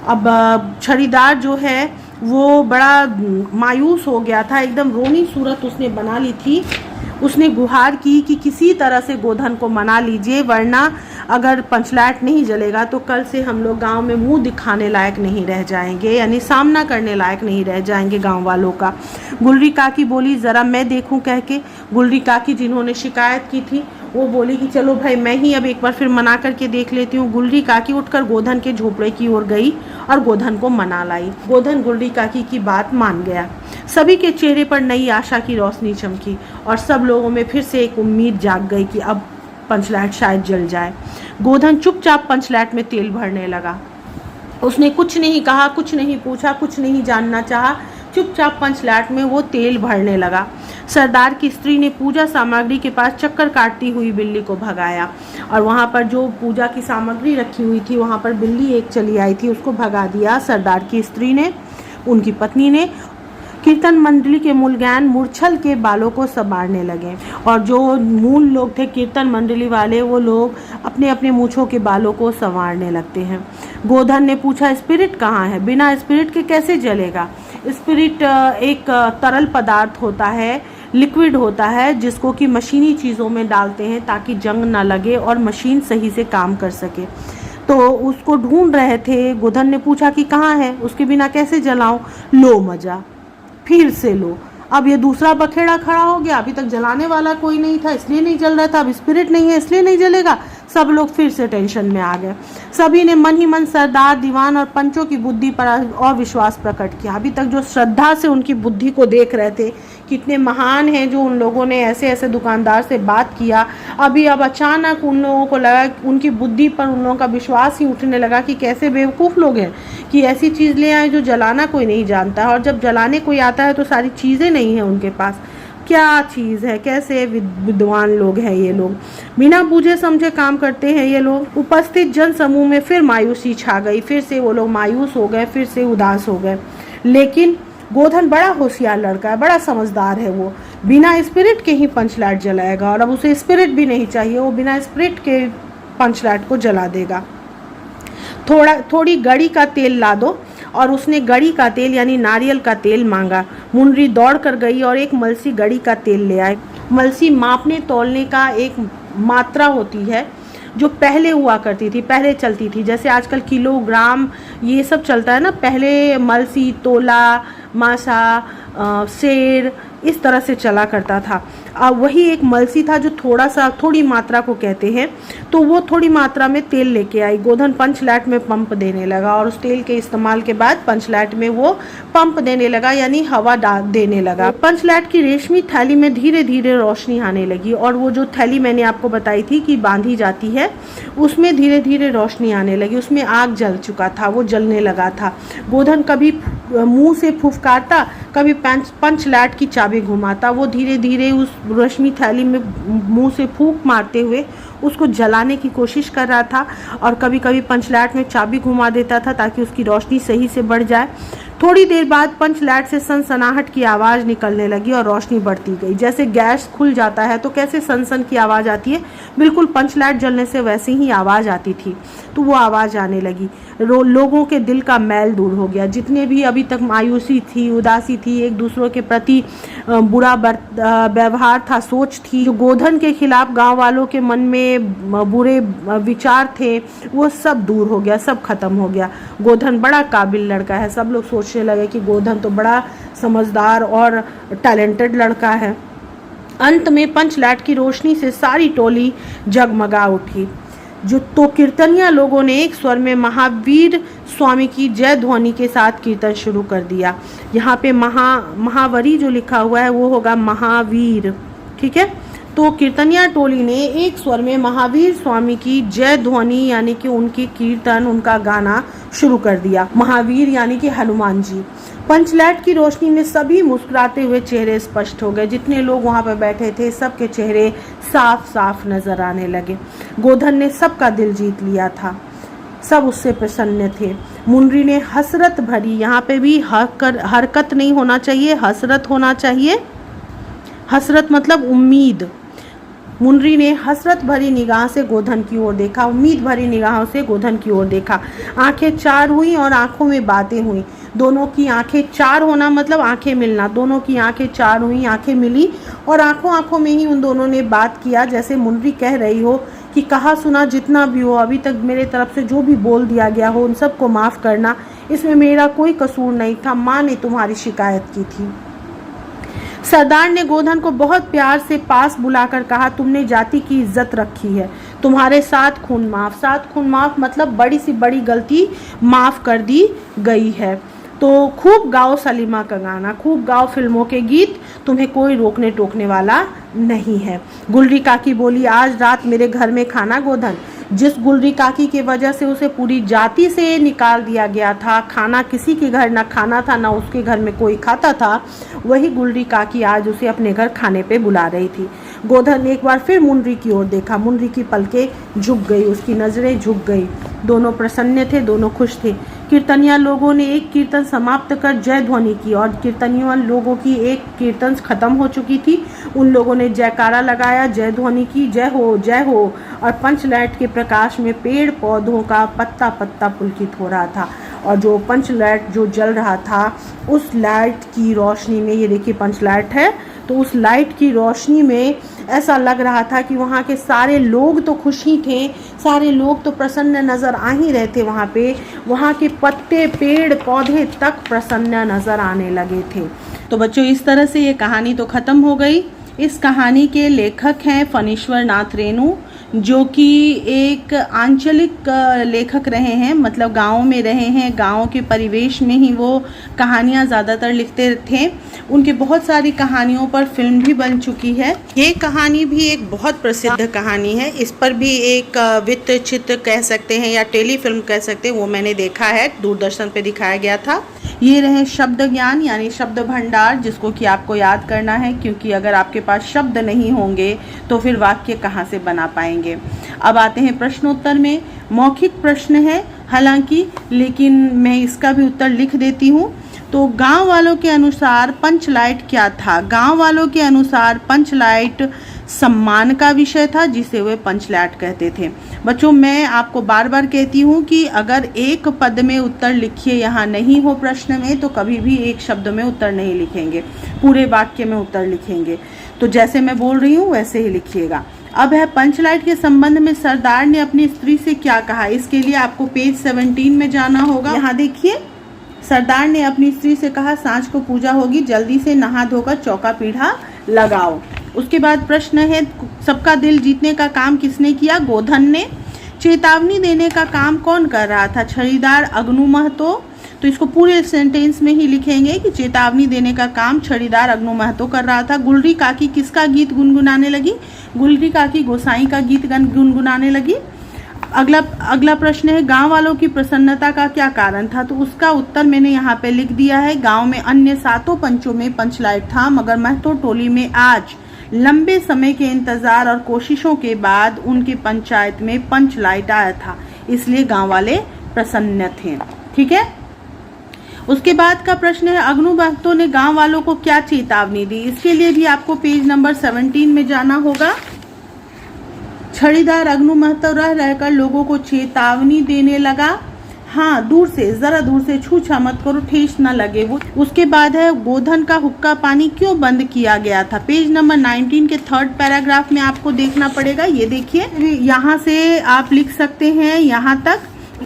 अब छड़ीदार जो है वो बड़ा मायूस हो गया था, एकदम रोनी सूरत उसने बना ली थी। उसने गुहार की कि किसी तरह से गोधन को मना लीजिए, वरना अगर पंचलाट नहीं जलेगा तो कल से हम लोग गांव में मुंह दिखाने लायक नहीं रह जाएंगे, यानी सामना करने लायक नहीं रह जाएंगे गांव वालों का। गुलरी काकी बोली, ज़रा मैं देखूं कह के। गुलरी काकी जिन्होंने शिकायत की थी वो बोली कि चलो भाई, मैं ही अब एक बार फिर मना करके देख लेती हूँ। गुलरी काकी उठकर गोधन के झोपड़े की ओर गई और गोधन को मना लाई। गोधन गुलरी काकी की बात मान गया। सभी के चेहरे पर नई आशा की रोशनी चमकी और सब लोगों में फिर से एक उम्मीद जाग गई कि अब पंचलैट शायद जल जाए। गोधन चुपचाप पंचलैट में तेल भरने लगा। उसने कुछ नहीं कहा, कुछ नहीं पूछा, कुछ नहीं जानना चाहा, चुपचाप पंचलैट में वो तेल भरने लगा। सरदार की स्त्री ने पूजा सामग्री के पास चक्कर काटती हुई बिल्ली को भगाया और वहाँ पर जो पूजा की सामग्री रखी हुई थी वहाँ पर बिल्ली एक चली आई थी, उसको भगा दिया सरदार की स्त्री ने, उनकी पत्नी ने। कीर्तन मंडली के मूलगान मूर्छल के बालों को संवारने लगे और जो मूल लोग थे कीर्तन मंडली वाले, वो लोग अपने अपने मूछों के बालों को संवारने लगते हैं। गोधन ने पूछा, स्पिरिट कहाँ है? बिना स्पिरिट के कैसे जलेगा? स्पिरिट एक तरल पदार्थ होता है, लिक्विड होता है, जिसको कि मशीनी चीज़ों में डालते हैं ताकि जंग ना लगे और मशीन सही से काम कर सके। तो उसको ढूंढ रहे थे। गोधन ने पूछा कि कहाँ है, उसके बिना कैसे जलाऊं? लो मजा, फिर से लो। अब ये दूसरा बखेड़ा खड़ा हो गया। अभी तक जलाने वाला कोई नहीं था इसलिए नहीं जल रहा था, अब स्पिरिट नहीं है इसलिए नहीं जलेगा। सब लोग फिर से टेंशन में आ गए। सभी ने मन ही मन सरदार, दीवान और पंचों की बुद्धि पर अविश्वास प्रकट किया। अभी तक जो श्रद्धा से उनकी बुद्धि को देख रहे थे, कितने महान हैं जो उन लोगों ने ऐसे ऐसे दुकानदार से बात किया, अभी अब अचानक उन लोगों को लगा, उनकी बुद्धि पर उन लोगों का विश्वास ही उठने लगा कि कैसे बेवकूफ़ लोग हैं कि ऐसी चीज़ ले आए जो जलाना कोई नहीं जानता है, और जब जलाने कोई आता है तो सारी चीज़ें नहीं हैं उनके पास। क्या चीज़ है, कैसे विद्वान लोग हैं ये लोग, बिना बूझे समझे काम करते हैं ये लोग। उपस्थित जन समूह में फिर मायूसी छा गई, फिर से वो लोग मायूस हो गए, फिर से उदास हो गए। लेकिन गोधन बड़ा होशियार लड़का है, बड़ा समझदार है, वो बिना स्पिरिट के ही पंचलैट जलाएगा और अब उसे स्पिरिट भी नहीं चाहिए, वो बिना स्पिरिट के पंचलैट को जला देगा। थोड़ी गड़ी का तेल ला दो। और उसने गड़ी का तेल यानी नारियल का तेल मांगा। मुंडरी दौड़ कर गई और एक मलसी गड़ी का तेल ले आए। मलसी मापने तोलने का एक मात्रा होती है जो पहले हुआ करती थी, पहले चलती थी, जैसे आजकल किलोग्राम ये सब चलता है ना, पहले मलसी, तोला, मासा, शेर, इस तरह से चला करता था। अब वही एक मलसी था जो थोड़ी मात्रा को कहते हैं, तो वो थोड़ी मात्रा में तेल लेके आई। गोधन पंचलैट में पंप देने लगा और उस तेल के इस्तेमाल के बाद पंचलैट में वो पंप देने लगा, यानी हवा देने लगा। पंचलैट की रेशमी थैली में धीरे धीरे रोशनी आने लगी और वो जो थैली मैंने आपको बताई थी कि बांधी जाती है, उसमें धीरे धीरे रोशनी आने लगी। उसमें आग जल चुका था, वो जलने लगा था। गोधन कभी मुंह से फुफकारता, कभी पंचलैट की चाबी घुमाता। वो धीरे धीरे उस रेशमी थैली में मुंह से फूंक मारते हुए उसको जलाने की कोशिश कर रहा था और कभी कभी पंचलैट में चाबी घुमा देता था ताकि उसकी रोशनी सही से बढ़ जाए। थोड़ी देर बाद पंचलैट से सनसनाहट की आवाज़ निकलने लगी और रोशनी बढ़ती गई। जैसे गैस खुल जाता है तो कैसे सनसन की आवाज़ आती है, बिल्कुल पंचलैट जलने से वैसे ही आवाज़ आती थी। तो वो आवाज़ आने लगी। लोगों के दिल का मैल दूर हो गया। जितने भी अभी तक मायूसी थी, उदासी थी, एक दूसरों के प्रति बुरा व्यवहार था, सोच थी, जो गोधन के खिलाफ गांव वालों के मन में बुरे विचार थे, वो सब दूर हो गया, सब खत्म हो गया। गोधन बड़ा काबिल लड़का है। सब लोग सोचने लगे कि गोधन तो बड़ा समझदार और टैलेंटेड लड़का है। अंत में पंचलैट की रोशनी से सारी टोली जगमगा उठी। तो कीर्तनिया लोगों ने एक स्वर में महावीर स्वामी की जय ध्वनि के साथ कीर्तन शुरू कर दिया। यहाँ पे महावरी जो लिखा हुआ है वो होगा महावीर, ठीक है। तो कीर्तनिया टोली ने एक स्वर में महावीर स्वामी की जय ध्वनि यानी कि उनकी कीर्तन, उनका गाना शुरू कर दिया। महावीर यानी कि हनुमान जी। पंचलैट की रोशनी में सभी मुस्कुराते हुए चेहरे स्पष्ट हो गए। जितने लोग वहां पर बैठे थे सबके चेहरे साफ साफ नजर आने लगे। गोधन ने सबका दिल जीत लिया था, सब उससे प्रसन्न थे। मुनरी ने हसरत भरी, यहाँ पे भी हरकत नहीं होना चाहिए, हसरत होना चाहिए। हसरत मतलब उम्मीद। मुनरी ने हसरत भरी निगाह से गोधन की ओर देखा, उम्मीद भरी निगाहों से गोधन की ओर देखा। आंखें चार हुई और आंखों में बातें हुई। दोनों की आंखें चार होना मतलब आंखें मिलना। दोनों की आंखें चार हुई, आंखें मिली और आंखों आंखों में ही उन दोनों ने बात किया। जैसे मुनरी कह रही हो कि कहा सुना जितना भी हो, अभी तक मेरे तरफ से जो भी बोल दिया गया हो उन सबको माफ़ करना, इसमें मेरा कोई कसूर नहीं था। माँ ने तुम्हारी शिकायत की थी। सरदार ने गोधन को बहुत प्यार से पास बुलाकर कहा, तुमने जाति की इज्जत रखी है, तुम्हारे 7 खून माफ। 7 खून माफ मतलब बड़ी सी बड़ी गलती माफ कर दी गई है। तो खूब गाओ सलीमा का गाना, खूब गाओ फिल्मों के गीत, तुम्हें कोई रोकने टोकने वाला नहीं है। गुलरी काकी बोली, आज रात मेरे घर में खाना गोधन। जिस गुलरी काकी की वजह से उसे पूरी जाति से निकाल दिया गया था, खाना किसी के घर ना खाना था, ना उसके घर में कोई खाता था, वही गुलरी काकी आज उसे अपने घर खाने पे बुला रही थी। गोधन एक बार फिर मुनरी की ओर देखा। मुनरी की पलकें झुक गई, उसकी नज़रें झुक गई। दोनों प्रसन्न थे, दोनों खुश थे। कीर्तनिया लोगों ने एक कीर्तन समाप्त कर जय ध्वनि की और कीर्तनिया लोगों की एक कीर्तन खत्म हो चुकी थी। उन लोगों ने जयकारा लगाया, जय ध्वनि की, जय हो जय हो। और पंचलैट के प्रकाश में पेड़ पौधों का पत्ता पत्ता पुलकित हो रहा था और जो पंचलैट जो जल रहा था उस लाइट की रोशनी में, ये देखिए पंचलैट है, तो उस लाइट की रोशनी में ऐसा लग रहा था कि वहाँ के सारे लोग तो खुश ही थे, सारे लोग तो प्रसन्न नज़र आ ही रहे थे। वहाँ पे वहाँ के पत्ते पेड़ पौधे तक प्रसन्न नज़र आने लगे थे। तो बच्चों इस तरह से ये कहानी तो ख़त्म हो गई। इस कहानी के लेखक हैं फणीश्वर नाथ रेणु, जो कि एक आंचलिक लेखक रहे हैं, मतलब गाँव में रहे हैं, गाँव के परिवेश में ही वो कहानियाँ ज़्यादातर लिखते थे। उनके बहुत सारी कहानियों पर फिल्म भी बन चुकी है। ये कहानी भी एक बहुत प्रसिद्ध कहानी है। इस पर भी एक वृत्त चित्र कह सकते हैं या टेलीफिल्म कह सकते हैं, वो मैंने देखा है, दूरदर्शन पे दिखाया गया था। ये रहे शब्द ज्ञान यानी शब्द भंडार, जिसको कि आपको याद करना है, क्योंकि अगर आपके पास शब्द नहीं होंगे तो फिर वाक्य कहाँ से बना पाएंगे। अब आते हैं प्रश्नोत्तर में। मौखिक प्रश्न है हालांकि, लेकिन मैं इसका भी उत्तर लिख देती हूँ। तो गांव वालों के अनुसार पंचलाइट क्या था? गांव वालों के अनुसार पंचलाइट सम्मान का विषय था, जिसे वे पंचलाइट कहते थे। बच्चों मैं आपको बार बार कहती हूँ कि अगर एक पद में उत्तर लिखिए, यहाँ नहीं हो प्रश्न में, तो कभी भी एक शब्द में उत्तर नहीं लिखेंगे, पूरे वाक्य में उत्तर लिखेंगे। तो जैसे मैं बोल रही हूँ वैसे ही लिखिएगा। अब है पंचलाइट के संबंध में सरदार ने अपनी स्त्री से क्या कहा। इसके लिए आपको पेज 17 में जाना होगा। यहाँ देखिए सरदार ने अपनी स्त्री से कहा सांझ को पूजा होगी, जल्दी से नहा धोकर चौका पीढ़ा लगाओ। उसके बाद प्रश्न है सबका दिल जीतने का काम किसने किया? गोधन ने। चेतावनी देने का काम कौन कर रहा था? छड़ीदार अग्नु महतो। तो इसको पूरे सेंटेंस में ही लिखेंगे कि चेतावनी देने का काम छड़ीदार अग्नु महतो कर रहा था। गुलरी काकी किसका गीत गुनगुनाने लगी? गुलरी काकी गोसाई का गीत गुनगुनाने लगी। अगला प्रश्न है गांव वालों की प्रसन्नता का क्या कारण था? तो उसका उत्तर मैंने यहाँ पे लिख दिया है। गांव में अन्य 7 पंचों में पंचलाइट था, मगर महतो टोली में आज लंबे समय के इंतजार और कोशिशों के बाद उनकी पंचायत में पंचलाइट आया था, इसलिए गांव वाले प्रसन्न थे। ठीक है। उसके बाद का प्रश्न है अग्नु महतो ने गांव वालों को क्या चेतावनी दी? इसके लिए भी आपको पेज नंबर 17 में जाना होगा। छड़ीदार अग्नु महतो रह रहकर लोगों को चेतावनी देने लगा। हाँ, दूर से, जरा दूर से, छूछा मत करो, ठेस न लगे वो। उसके बाद है गोधन का हुक्का पानी क्यों बंद किया गया था? पेज नंबर 19 के 3rd पैराग्राफ में आपको देखना पड़ेगा। ये देखिए, यहाँ से आप लिख सकते हैं यहाँ तक,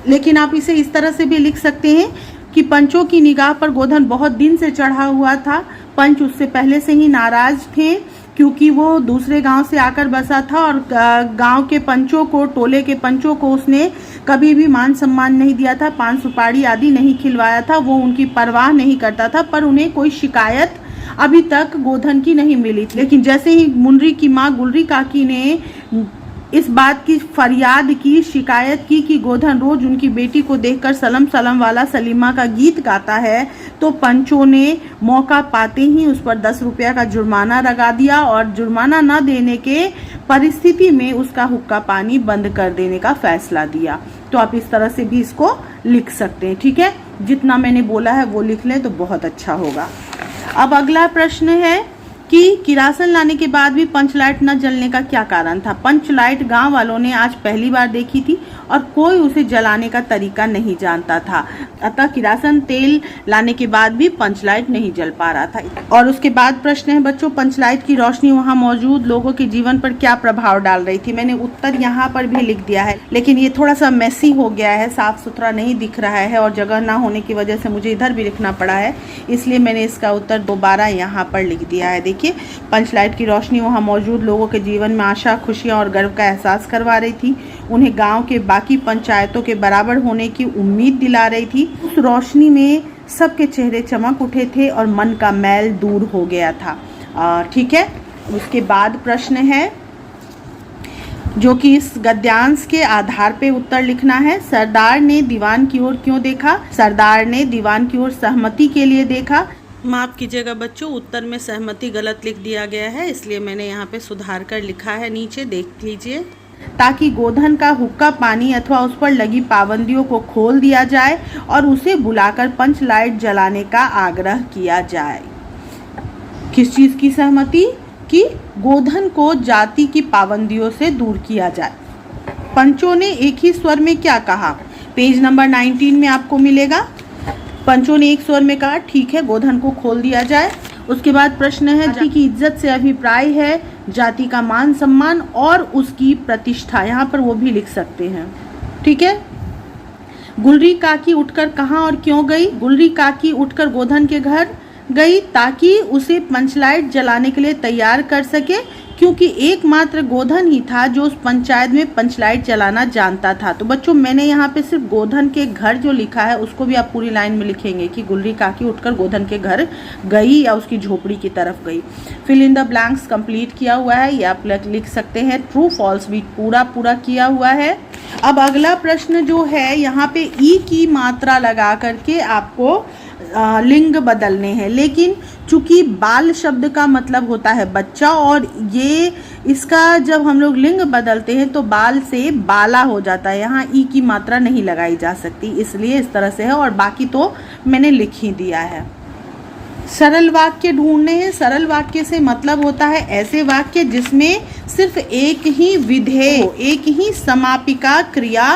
लेकिन आप इसे इस तरह से भी लिख सकते हैं कि पंचों की निगाह पर गोधन बहुत दिन से चढ़ा हुआ था। पंच उससे पहले से ही नाराज थे क्योंकि वो दूसरे गांव से आकर बसा था और गांव के पंचों को, टोले के पंचों को उसने कभी भी मान सम्मान नहीं दिया था, पान सुपारी आदि नहीं खिलवाया था। वो उनकी परवाह नहीं करता था, पर उन्हें कोई शिकायत अभी तक गोधन की नहीं मिली थी। लेकिन जैसे ही मुनरी की माँ गुलरी काकी ने इस बात की फरियाद की, शिकायत की कि गोधन रोज उनकी बेटी को देखकर सलम सलम वाला सलीमा का गीत गाता है, तो पंचों ने मौका पाते ही उस पर 10 रुपया का जुर्माना लगा दिया और जुर्माना न देने के परिस्थिति में उसका हुक्का पानी बंद कर देने का फैसला दिया। तो आप इस तरह से भी इसको लिख सकते हैं। ठीक है, जितना मैंने बोला है वो लिख लें तो बहुत अच्छा होगा। अब अगला प्रश्न है कि किरासन लाने के बाद भी पंचलाइट न जलने का क्या कारण था? पंचलाइट गांव वालों ने आज पहली बार देखी थी और कोई उसे जलाने का तरीका नहीं जानता था, अतः किरासन तेल लाने के बाद भी पंचलाइट नहीं जल पा रहा था। और उसके बाद प्रश्न है बच्चों, पंचलाइट की रोशनी वहां मौजूद लोगों के जीवन पर क्या प्रभाव डाल रही थी? मैंने उत्तर यहाँ पर भी लिख दिया है, लेकिन ये थोड़ा सा मैसी हो गया है, साफ सुथरा नहीं दिख रहा है और जगह ना होने की वजह से मुझे इधर भी लिखना पड़ा है, इसलिए मैंने इसका उत्तर दोबारा यहाँ पर लिख दिया है। देखिए, पंचलाइट की रोशनी वहां मौजूद लोगों के जीवन में आशा, खुशियां और गर्व का एहसास करवा रही थी। उन्हें गांव के बाकी पंचायतों के बराबर होने की उम्मीद दिला रही थी। उस रोशनी में सबके चेहरे चमक उठे थे और मन का मैल दूर हो गया था। ठीक है। उसके बाद प्रश्न है जो कि इस गद्यांश के आधार पे उत्तर लिखना है। सरदार ने दीवान की ओर क्यों देखा? सरदार ने दीवान की ओर सहमति के लिए देखा। माफ़ कीजिएगा बच्चों, उत्तर में सहमति गलत लिख दिया गया है, इसलिए मैंने यहाँ पे सुधार कर लिखा है, नीचे देख लीजिए। ताकि गोधन का हुक्का पानी अथवा उस पर लगी पाबंदियों को खोल दिया जाए और उसे बुलाकर पंचलाइट जलाने का आग्रह किया जाए। किस चीज़ की सहमति? कि गोधन को जाति की पाबंदियों से दूर किया जाए। पंचों ने एक ही स्वर में क्या कहा? पेज नंबर 19 में आपको मिलेगा। पंचों ने एक स्वर में कहा ठीक है, गोधन को खोल दिया जाए। उसके बाद प्रश्न है जाति की इज्जत से अभिप्राय है जाति का मान सम्मान और उसकी प्रतिष्ठा, यहाँ पर वो भी लिख सकते हैं। ठीक है। गुलरी काकी उठकर कहाँ और क्यों गई? गुलरी काकी उठकर गोधन के घर गई ताकि उसे पंचलाइट जलाने के लिए तैयार कर सके, क्योंकि एकमात्र गोधन ही था जो उस पंचायत में पंचलाइट जलाना जानता था। तो बच्चों, मैंने यहाँ पे सिर्फ गोधन के घर जो लिखा है उसको भी आप पूरी लाइन में लिखेंगे कि गुलरी काकी उठकर गोधन के घर गई या उसकी झोपड़ी की तरफ गई। Fill in the blanks complete किया हुआ है, ये आप लिख सकते हैं। ट्रू फॉल्स भी पूरा किया हुआ है। अब अगला प्रश्न जो है, यहाँ पे ई की मात्रा लगा करके आपको लिंग बदलने हैं, लेकिन चूंकि बाल शब्द का मतलब होता है बच्चा और ये इसका जब हम लोग लिंग बदलते हैं तो बाल से बाला हो जाता है, यहाँ ई की मात्रा नहीं लगाई जा सकती, इसलिए इस तरह से है। और बाकी तो मैंने लिख ही दिया है। सरल वाक्य ढूंढने हैं। सरल वाक्य से मतलब होता है ऐसे वाक्य जिसमें सिर्फ एक ही विधेय, एक ही समापिका क्रिया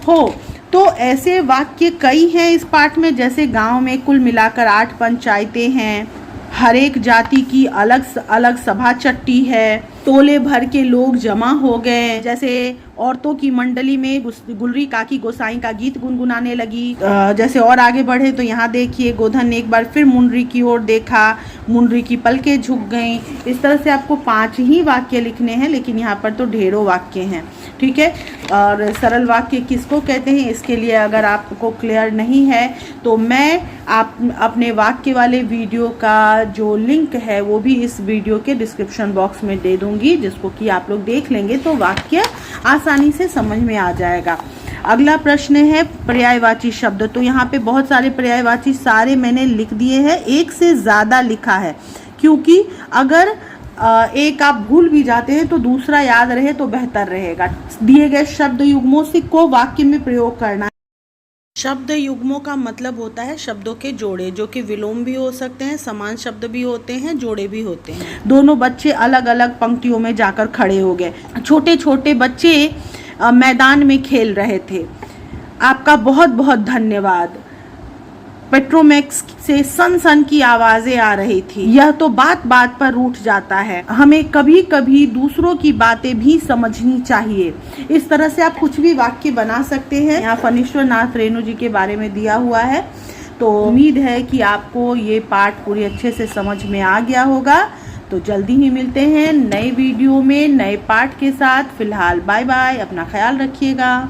हो। तो ऐसे वाक्य कई हैं इस पाठ में, जैसे गांव में कुल मिलाकर 8 पंचायतें हैं, हर एक जाति की अलग अलग सभा चट्टी है, टोले भर के लोग जमा हो गए। जैसे औरतों की मंडली में गुलरी काकी गोसाई का गीत गुनगुनाने लगी। जैसे और आगे बढ़े तो यहाँ देखिए, गोधन ने एक बार फिर मुनरी की ओर देखा, मुनरी की पलकें झुक गईं। इस तरह से आपको 5 ही वाक्य लिखने हैं, लेकिन यहाँ पर तो ढेरों वाक्य हैं, ठीक है। और सरल वाक्य किसको कहते हैं, इसके लिए अगर आपको क्लियर नहीं है तो मैं आप अपने वाक्य वाले वीडियो का जो लिंक है वो भी इस वीडियो के डिस्क्रिप्शन बॉक्स में दे दूंगी, जिसको कि आप लोग देख लेंगे तो वाक्य आसानी से समझ में आ जाएगा। अगला प्रश्न है पर्यायवाची शब्द। तो यहाँ पे बहुत सारे पर्यायवाची सारे मैंने लिख दिए हैं, एक से ज़्यादा लिखा है, क्योंकि अगर एक आप भूल भी जाते हैं तो दूसरा याद रहे तो बेहतर रहेगा। दिए गए शब्द युग्मों से को वाक्य में प्रयोग करना है। शब्द युग्मों का मतलब होता है शब्दों के जोड़े, जो कि विलोम भी हो सकते हैं, समान शब्द भी होते हैं, जोड़े भी होते हैं। दोनों बच्चे अलग अलग पंक्तियों में जाकर खड़े हो गए। छोटे छोटे बच्चे मैदान में खेल रहे थे। आपका बहुत बहुत धन्यवाद। पेट्रोमैक्स से सन सन की आवाजें आ रही थी। यह तो बात बात पर रूठ जाता है। हमें कभी कभी दूसरों की बातें भी समझनी चाहिए। इस तरह से आप कुछ भी वाक्य बना सकते हैं। यहाँ फणीश्वर नाथ रेणु जी के बारे में दिया हुआ है। तो उम्मीद है कि आपको ये पाठ पूरी अच्छे से समझ में आ गया होगा। तो जल्दी ही मिलते हैं नए वीडियो में नए पाठ के साथ। फिलहाल बाय बाय, अपना ख्याल रखिएगा।